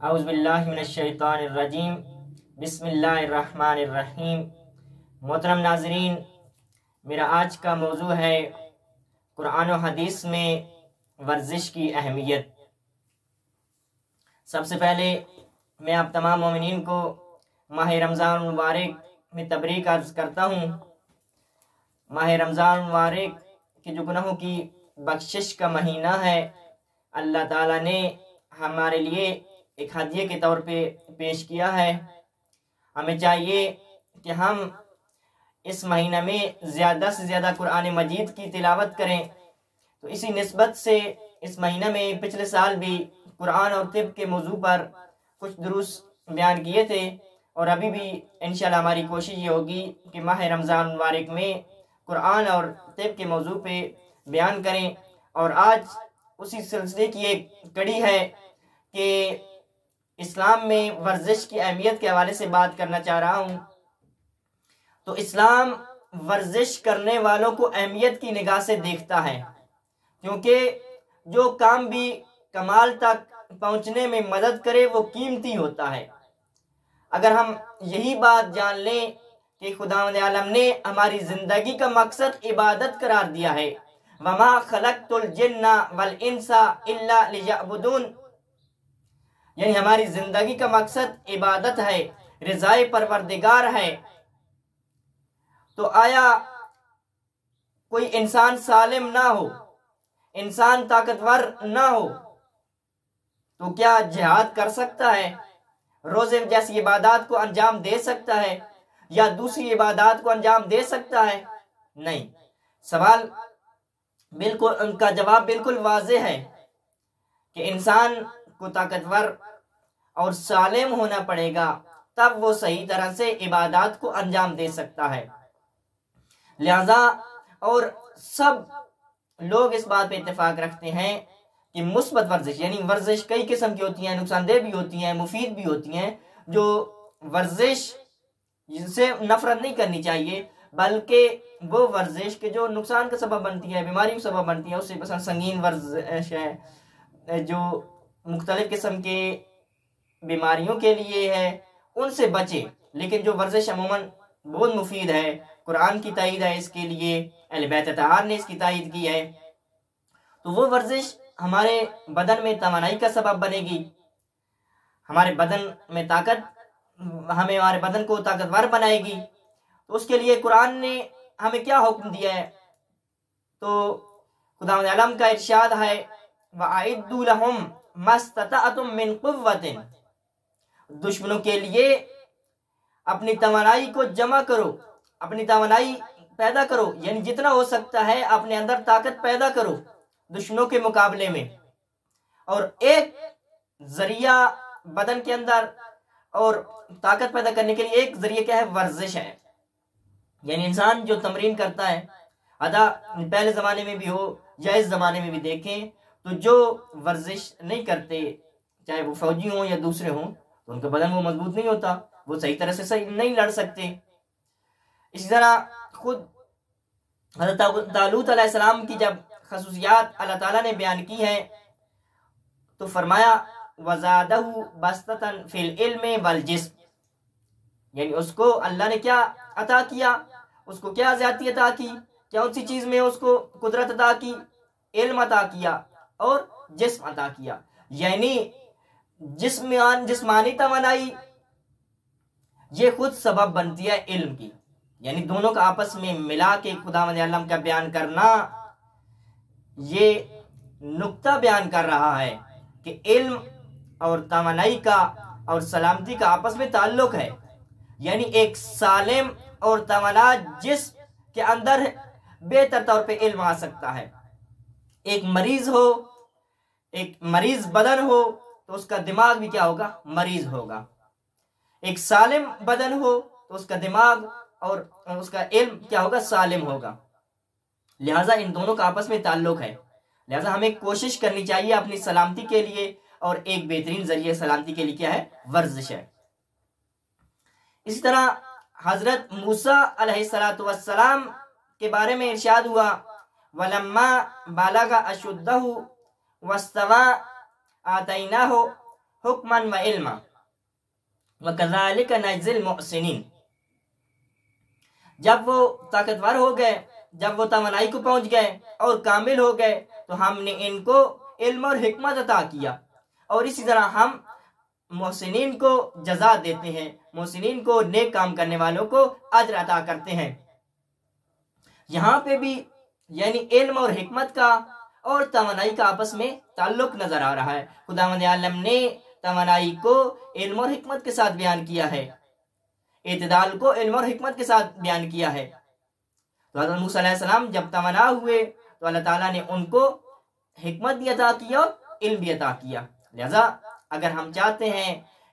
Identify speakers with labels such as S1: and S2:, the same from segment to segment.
S1: औज़ुबिल्लाहि मिनश्शैतानिर्रजीम बिस्मिल्लाहिर्रहमानिर्रहीम। मोहतरम नाज़रीन, मेरा आज का मौजू है कुरान और हदीस में वर्जिश की अहमियत। सबसे पहले मैं आप तमाम मोमिनीन को माह रमज़ान मुबारक में तबरीक अर्ज़ करता हूँ। माह रमज़ान मुबारक के जो गुनाहों की बख्शिश का महीना है, अल्लाह ताला ने हमारे लिए एक हदिये के तौर पे पेश किया है। हमें चाहिए कि हम इस महीने में ज़्यादा से ज़्यादा कुरान मजीद की तिलावत करें। तो इसी निस्बत से इस महीने में पिछले साल भी कुरान और तिब के मौजू पर कुछ दुरूस बयान किए थे, और अभी भी इंशाल्लाह हमारी कोशिश ये होगी कि माह रमज़ान मुबारक में कुरान और तिब के मौजू पे बयान करें। और आज उसी सिलसिले की एक कड़ी है कि इस्लाम में वर्जिश की अहमियत के हवाले से बात करना चाह रहा हूँ। तो इस्लाम वर्जिश करने वालों को अहमियत की निगाह से देखता है, क्योंकि जो काम भी कमाल तक पहुँचने में मदद करे वो कीमती होता है। अगर हम यही बात जान लें कि खुदावंद आलम ने हमारी ज़िंदगी का मकसद इबादत करार दिया है, वमा खलक़तुल जिन्ना वल इंसा इल्ला लियअबुदून, यानी हमारी जिंदगी का मकसद इबादत है, रिज़ाए परवरदिगार है। तो आया कोई इंसान सालिम ना हो, इंसान ताकतवर ना हो, तो क्या जिहाद कर सकता है, रोजे जैसी इबादत को अंजाम दे सकता है, या दूसरी इबादत को अंजाम दे सकता है? नहीं। सवाल बिल्कुल, उनका जवाब बिल्कुल वाज़ेह है कि इंसान को ताकतवर और सालिम होना पड़ेगा, तब वो सही तरह से इबादत को अंजाम दे सकता है। लिहाजा और सब लोग इस बात पे इत्तेफाक रखते हैं कि मुस्बत वर्जिश, यानी वर्जिश कई किस्म की होती हैं, नुकसानदेह भी होती हैं, मुफीद भी होती हैं। जो वर्जिश जिनसे नफरत नहीं करनी चाहिए, बल्कि वो वर्जिश के जो नुकसान का सबब बनती है, बीमारी का सबब बनती है, उससे पसंद संगीन वर्जिश है जो मुख्तलिफ किस्म के बीमारियों के लिए है, उनसे बचे। लेकिन जो वर्जिश अमूमन बहुत मुफीद है, कुरान की तायीद है इसके लिए, अहले बैत तहार ने इसकी तायीद की है, तो वो वर्जिश हमारे बदन में तवानाई का सबब बनेगी, हमारे बदन में ताकत, हमारे बदन को ताकतवर बनाएगी। तो उसके लिए कुरान ने हमें क्या हुक्म दिया है? तो खुदावंद आलम का इरशाद है, वअइद्दू लहुम मस्ततअतुम मिन कुव्वतिन, दुश्मनों के लिए अपनी तवानाई को जमा करो, अपनी तवानाई पैदा करो, यानी जितना हो सकता है अपने अंदर ताकत पैदा करो दुश्मनों के मुकाबले में। और एक जरिया बदन के अंदर और ताकत पैदा करने के लिए एक जरिया क्या है? वर्जिश है। यानी इंसान जो तमरीन करता है, अदा पहले जमाने में भी हो या इस जमाने में भी देखें, तो जो वर्जिश नहीं करते, चाहे वो फौजी हों या दूसरे हों, तो उनका बदन वो मजबूत नहीं होता, वो सही तरह से सही नहीं लड़ सकते। इसी तरह खुद हज़रत तालूत अलैहिस्सलाम की जब खसूसियात अल्लाह ताला ने बयान की है, तो फरमाया वज़ादहु बस्ततन फिल इल्म वल जिस्म, यानी उसको अल्लाह ने क्या अता किया, उसको क्या ज़्यादती अता की, क्या उसी चीज में उसको कुदरत अता की, इल्म अता किया और जिस्म अता किया। यानी जिस्मानी तवानाई ये खुद सबब बनती है इल्म की, यानी दोनों का आपस में मिला के खुदावंद आलम का बयान करना, ये नुक्ता बयान कर रहा है कि इल्म और तवानाई का और सलामती का आपस में ताल्लुक है। यानी एक सालिम और तवाना जिस्म के अंदर बेहतर तौर पे इल्म आ सकता है। एक मरीज हो, एक मरीज बदन हो, तो उसका दिमाग भी क्या होगा? मरीज होगा। एक सालिम बदन हो तो उसका दिमाग और उसका इल्म क्या होगा? सालिम होगा। लिहाजा इन दोनों का आपस में ताल्लुक है। लिहाजा हमें कोशिश करनी चाहिए अपनी सलामती के लिए, और एक बेहतरीन जरिए सलामती के लिए क्या है? वर्जिश है। इसी तरह हजरत मूसा अलैहिस्सलातु वस्सलाम के बारे में इरशाद हुआ, वलम्मा बालगा अशुद्धहु वस्तवा आतैनाहु हुक्मन व इल्मा व कज़ालिका नज़िल मुहसिनीन। जब वो ताकतवर हो गए, जब वो तवानाई को पहुंच गए और कामिल हो गए, तो हमने इनको इल्म और हिकमत अता किया, और इसी तरह हम मोहसिनीन को जजा देते हैं, मोहसिनीन को, नेक काम करने वालों को अज्र अता करते हैं। यहाँ पे भी यानी इल्म और हिकमत का और तवानाई का आपस में ताल्लुक नजर आ रहा है। खुदावंद आलम ने तवानाई को इल्म और हिकमत के साथ बयान किया है, इत्दाल को इल्म और हिकमत के साथ बयान किया है। तो हज़रत मूसा अलैहिस्सलाम जब तमन्ना हुए तो अल्लाह ताला ने उनको हिकमत भी अता किया और इल्म भी अता किया। लिहाजा अगर हम चाहते हैं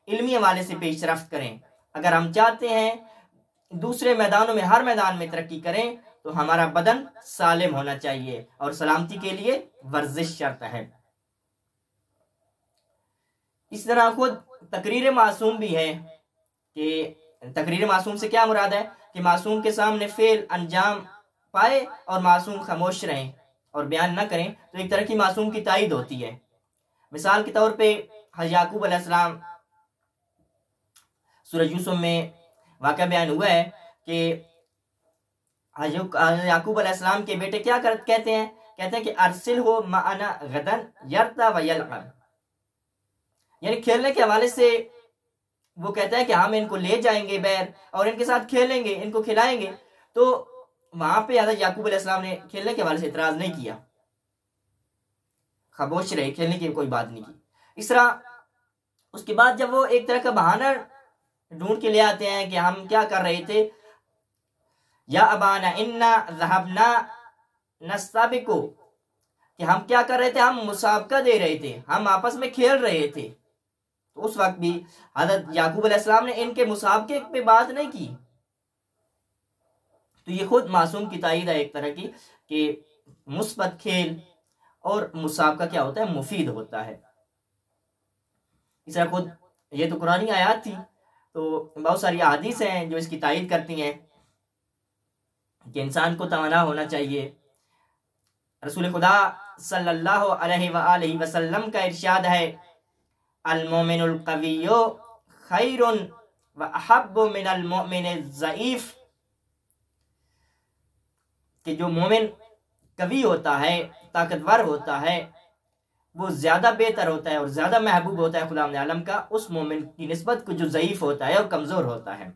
S1: इल्मी हवाले से पेशरफ्त करें, अगर हम चाहते हैं दूसरे मैदानों में, हर मैदान में तरक्की करें, तो हमारा बदन सालिम होना चाहिए, और सलामती के लिए वर्जिश शर्त है। इस तरह खुद तकरीर मासूम भी है कि तकरीर मासूम से क्या मुराद है कि मासूम के सामने फेल अंजाम पाए और मासूम खामोश रहें और बयान न करें, तो एक तरह की मासूम की तायीद होती है। मिसाल के तौर पे हज़रत याकूब अलैहिस्सलाम, सूरह यूसुफ में वाक़या बयान हुआ है कि हज़रत याकूब अलैहिस्सलाम के बेटे क्या कहते हैं कि अरसिल हो माना गदन यरता व यलअब, यानी खेलने के हवाले से वो कहता है कि हम इनको ले जाएंगे बैर और इनके साथ खेलेंगे, इनको खिलाएंगे। तो वहां पे हज़रत याकूब अलैहिस्सलाम ने खेलने के हवाले से इतराज नहीं किया, खामोश रहे, खेलने की कोई बात नहीं की। इस तरह उसके बाद जब वो एक तरह का बहाना ढूंढ के ले आते हैं कि हम क्या कर रहे थे, या अबाना इन्ना ज़हबना नस्तबिकु, कि हम क्या कर रहे थे, हम मुसाबका दे रहे थे, हम आपस में खेल रहे थे। तो उस वक्त भी हज़रत याकूब अलैहिस्सलाम ने इनके मुसाबके पे बात नहीं की। तो ये खुद मासूम की तायीद है एक तरह की कि मुस्बत खेल और मुसाबका क्या होता है, मुफीद होता है। इस तरह खुद ये तो कुरानी आयत थी, तो बहुत सारी अहादीस हैं जो इसकी तायीद करती हैं कि इंसान को तमन्ना होना चाहिए। रसूल खुदा सल्लल्लाहु अलैहि वसल्लम का इरशाद है, अल मोमिनुल कविय्यु खैरुन व अहब्बु मिनल मोमिनिज़ ज़ईफ़, कि जो मोमिन कवि होता है, ताकतवर होता है, वो ज्यादा बेहतर होता है और ज्यादा महबूब होता है खुदावंद आलम का उस मोमिन की निस्बत को जो ज़ईफ़ होता है और कमजोर होता है,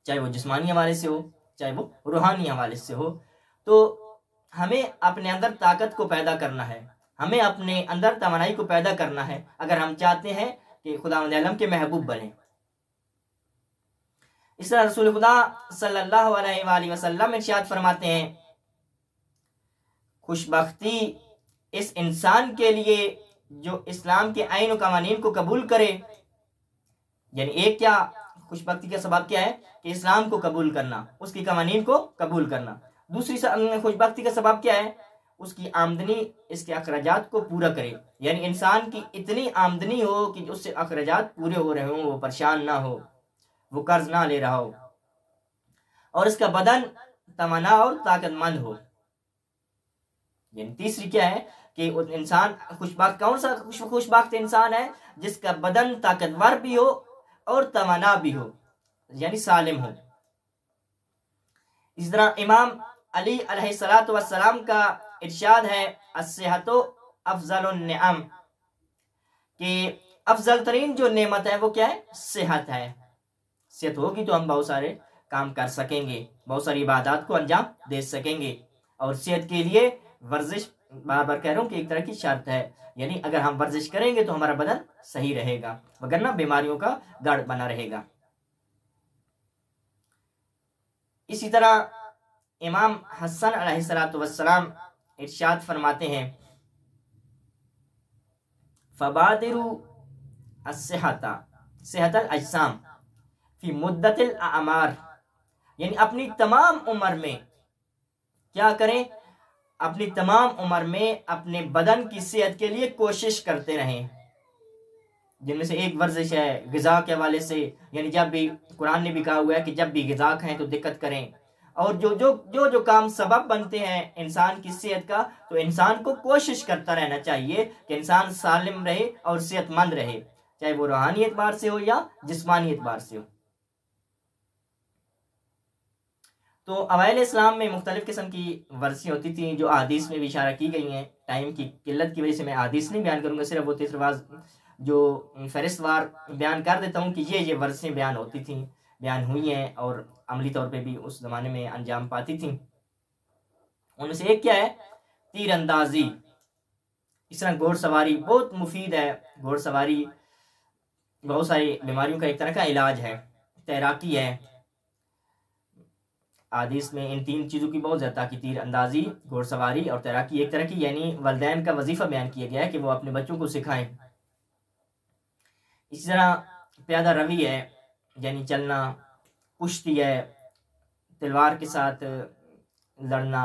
S1: चाहे वो जिस्मानी हवाले से हो, चाहे वो रूहानी हवाले से हो। तो हमें अपने अंदर ताकत को पैदा करना है, हमें अपने अंदर तमन्नाई को पैदा करना है, अगर हम चाहते हैं कि खुदावंद आलम के महबूब बने। इस तरह रसूल खुदा सल्लल्लाहु अलैहि वसल्लम इरशाद फरमाते हैं, खुशबख्ती इस इंसान के लिए जो इस्लाम के आईन और कवानीन को कबूल करे। यानी एक क्या खुशबख्ती का सबब क्या है कि इस्लाम को कबूल करना, उसकी कवानीन को कबूल करना। दूसरी खुशबख्ती का सबब क्या है, उसकी आमदनी इसके अखराजात को पूरा करे, यानी इंसान की इतनी आमदनी हो कि उससे अखराजात पूरे हो रहे हो, वो परेशान ना हो, वो कर्ज ना ले रहा हो, और इसका बदन तमन्ना और ताकतमंद हो। यानी तीसरी क्या है कि इंसान खुशबख्त, कौन सा खुशबख्त इंसान है, जिसका बदन ताकतवर भी हो और तमन्ना भी हो, यानी सालिम हो। इस तरह इमाम अली अलैहिस्सलातु वस्सलाम का इरशाद है, अस्सेहतु अफजलुन निअम, कि अफजल तरीन जो नेमत है वो क्या है, सेहत है। सेहत होगी तो हम बहुत सारे काम कर सकेंगे, बहुत सारी इबादत को अंजाम दे सकेंगे। और सेहत के लिए वर्जिश, बार बार कह रहा हूँ कि एक तरह की शर्त है, यानी अगर हम वर्जिश करेंगे तो हमारा बदन सही रहेगा, वगरना बीमारियों का गढ़ बना रहेगा। इसी तरह इमाम हसन अलैहिस्सलातु वस्सलाम इरशाद फरमाते हैं, फबादिरु अस्सेहता सेहतल अजसाम फी मुद्दतिल आमार, यानी अपनी तमाम उम्र में क्या करें, अपनी तमाम उम्र में अपने बदन की सेहत के लिए कोशिश करते रहें। जिनमें से एक वर्जिश है ग़िज़ा के हवाले से, यानी जब भी कुरान ने भी कहा हुआ है कि जब भी ग़िज़ा खाएं तो दिक्कत करें, और जो काम सबब बनते हैं इंसान की सेहत का, तो इंसान को कोशिश करता रहना चाहिए कि इंसान सालिम रहे और सेहतमंद रहे, चाहे वो रूहानी एतबार से हो या जिस्मानी एतबार से हो। तो अवाइल इस्लाम में मुख्तलिफ किस्म की वर्जिशें होती थी जो अहादीस में भी इशारा की गई हैं। टाइम की किल्लत की वजह से मैं अहादीस नहीं बयान करूँगा, सिर्फ वो तीसरवाज जो फहरिस्तवार बयान कर देता हूँ कि ये वर्जिशें बयान होती थी, बयान हुई हैं और अमली तौर पे भी उस ज़माने में अंजाम पाती थी। उनमें से एक क्या है? तीर अंदाजी। इस तरह घोड़सवारी बहुत मुफीद है। घोड़सवारी बहुत सारी बीमारियों का एक तरह का इलाज है। तैराकी है, हदीस में इन तीन चीज़ों की बहुत ज़्यादा कि तीर अंदाजी, घोड़सवारी और तैराकी एक तरह की यानी वलदैन का वजीफ़ा बयान किया गया है कि वो अपने बच्चों को सिखाएं। इसी तरह प्यादा रवी है यानी चलना, कुश्ती है, तलवार के साथ लड़ना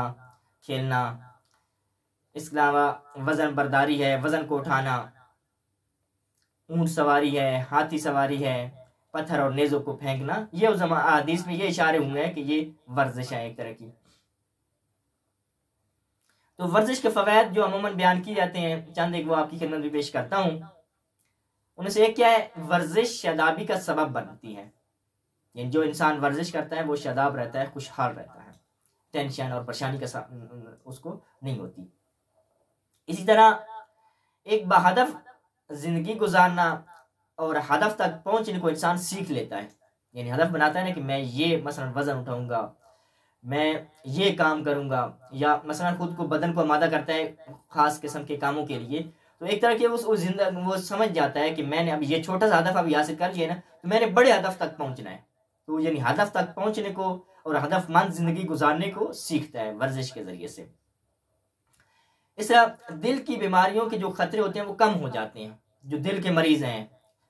S1: खेलना, इसके अलावा वज़न बर्दारी है, वज़न को उठाना, ऊँट सवारी है, हाथी सवारी है, पत्थर और नेज़ों को फेंकना। ये उस हदीस में ये इशारे हुए हैं कि ये वर्जिश है एक तरह की। तो वर्जिश के फ़वाइद जो अमूमन बयान किए जाते हैं, चंद एक वो आपकी खिदमत में पेश करता हूँ। उनमें से एक क्या है? वर्जिश शादाबी का सबब बनती है। यानी जो इंसान वर्जिश करता है वो शादाब रहता है, खुशहाल रहता है, टेंशन और परेशानी का उसको नहीं होती। इसी तरह एक बहदफ जिंदगी गुजारना और हदफ तक पहुंचने को इंसान सीख लेता है। यानी हदफ बनाता है ना कि मैं ये मसलन वजन उठाऊंगा, मैं ये काम करूंगा, या मसलन खुद को बदन को आमादा करता है खास किस्म के कामों के लिए। तो एक तरह के वो समझ जाता है कि मैंने अब ये छोटा सा हदफ अभी हासिल कर लिया ना, तो मैंने बड़े हदफ तक पहुंचना है। तो यानी हदफ तक पहुंचने को और हदफमंद जिंदगी गुजारने को सीखता है वर्जिश के जरिए से। इस तरह दिल की बीमारियों के जो खतरे होते हैं वो कम हो जाते हैं। जो दिल के मरीज हैं,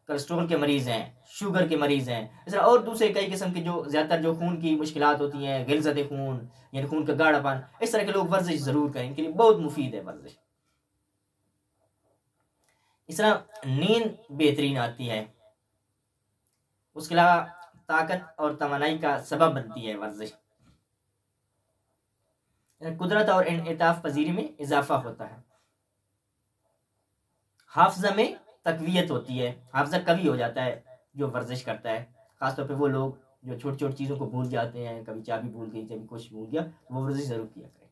S1: कोलेस्ट्रॉल के मरीज हैं, शुगर के मरीज हैं, इस तरह और दूसरे कई किस्म के जो ज़्यादातर जो खून की मुश्किलात होती हैं, गिलज़त खून यानी खून का गाढ़ापन, इस तरह के लोग वर्जिश ज़रूर करें, इनके लिए बहुत मुफीद है वर्जिश। इस तरह नींद बेहतरीन आती है। उसके अलावा ताकत और तवानाई का सबब बनती है वर्जिश। कुदरत और इंताफ पजीरी में इजाफा होता है। हाफजा में तकवीयत होती है, हाफजा कभी हो जाता है जो वर्जिश करता है। खासतौर पे वो लोग जो छोटी छोटी चीज़ों को भूल जाते हैं, कभी चाबी भूल गई, कभी कुछ भूल गया, तो वो वर्जिश ज़रूर किया करें।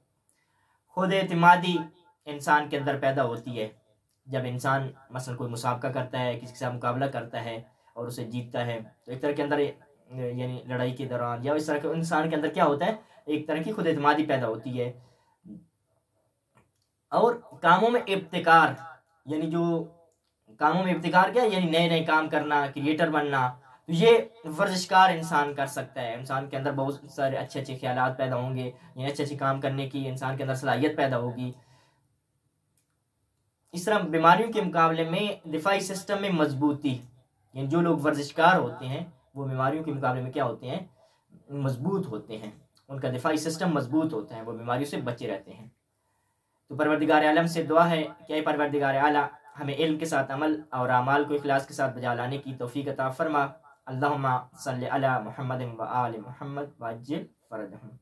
S1: खुद एतमादी इंसान के अंदर पैदा होती है जब इंसान मसलन कोई मुसाबका करता है, किसी के साथ मुकाबला करता है और उसे जीतता है, तो एक तरह के अंदर यानी लड़ाई के दौरान या इस तरह के इंसान के अंदर क्या होता है, एक तरह की खुद एतमादी पैदा होती है। और कामों में इब्तिकार, यानी जो कामों में इब्तिकार क्या है, यानी नए नए काम करना, क्रिएटर बनना, तो ये वर्जिशकार इंसान कर सकता है। इंसान के अंदर बहुत सारे अच्छे अच्छे ख्यालात पैदा होंगे, यानी अच्छे अच्छे काम करने की इंसान के अंदर सलाहियत पैदा होगी। इस तरह बीमारियों के मुकाबले में दिफाई सिस्टम में मजबूती, यानी जो लोग वर्जिशकार होते हैं वो बीमारियों के मुकाबले में क्या होते हैं, मजबूत होते हैं, उनका दिफाई सिस्टम मजबूत होता है, वो बीमारियों से बचे रहते हैं। तो परवरदिगार आलम से दुआ है कि परवरदिगार आला हमें इल्म के साथ अमल और अमाल को इखलास के साथ बजा लाने की तौफीक अता फरमा। अल्लाहुम्मा सल्ली अला मुहम्मद व आलि मुहम्मद व अज्जिल फरजहुम।